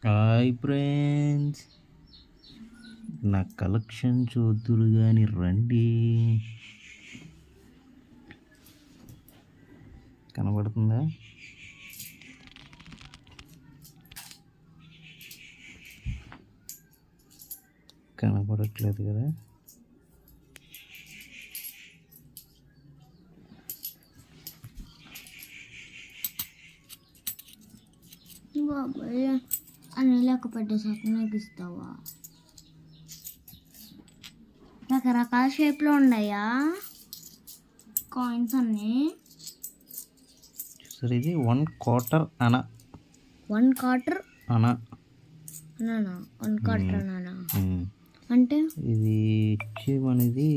Hi friends, నా collection చూద్దురు కానీ రండి. కనబడుతుందా? కనబడట్లేదు కదా? బాబాయ్ అన్నీ లెక్క పెట్టేసాక నాకు ఇస్తావా? రకరకాల షేప్లో ఉన్నాయా కాయిన్స్ అన్నీ? చూసారు, ఇది 1/4 అనా. 1/4 అనా అన్నానా? 1/4 అన్నానా అంటే ఇది వచ్చి మనది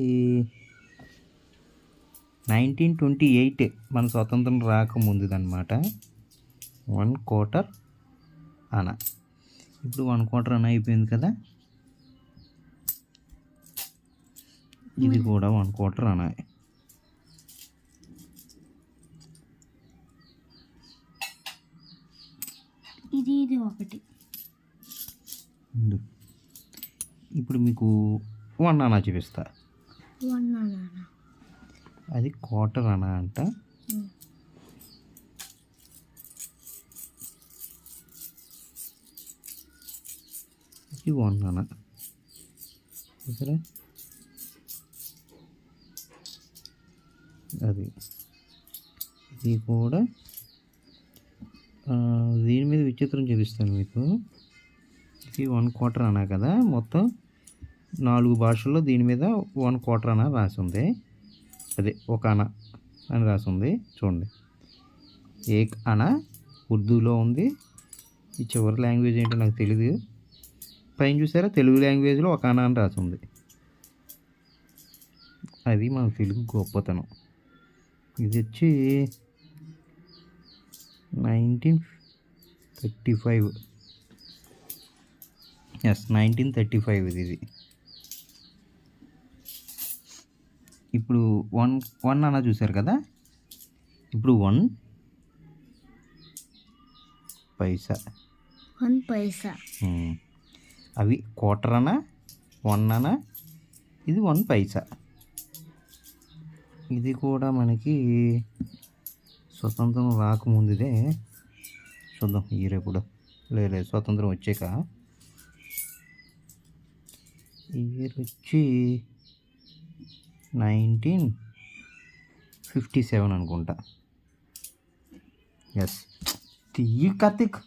1928 మన స్వతంత్రం రాకముందుదన్నమాట. 1/4 అనా. ఇప్పుడు 1/4 అనా అయిపోయింది కదా. ఇది కూడా 1/4 అనా. ఇది ఒకటి. ఇప్పుడు మీకు 1 అనా చూపిస్తా. 1 అన్నానా? అది 1/4 అనా అంట. ఇది 1 అనా. చూసారా, అది ఇది కూడా దీని మీద విచిత్రం చూపిస్తాను మీకు. ఇది 1/4 అనా కదా. మొత్తం 4 భాషల్లో దీని మీద 1/4 అనా రాసి ఉంది. అదే ఒక అనా అని రాసి ఉంది. చూడండి, ఏక్ అనా ఉర్దూలో ఉంది. ఈ చివరి లాంగ్వేజ్ ఏంటో నాకు తెలియదు. పైన చూసారా, తెలుగు లాంగ్వేజ్లో ఒక అనా అని రాసి ఉంది. అది మన తెలుగు గొప్పతనం. ఇది వచ్చి 1935. 1935 ఇది. ఇప్పుడు 1 అనా చూసారు కదా. ఇప్పుడు 1 పైసా. 1 పైసా. అవి 1/4 అనా, 1 అనా, ఇది 1 పైసా. ఇది కూడా మనకి స్వతంత్రం రాకముందుదే. చూద్దాం ఇయర్ ఎప్పుడు. లేదు, స్వతంత్రం వచ్చాక. ఇయర్ వచ్చి 1957 అనుకుంటా. ఎస్, తీయి కార్తిక్.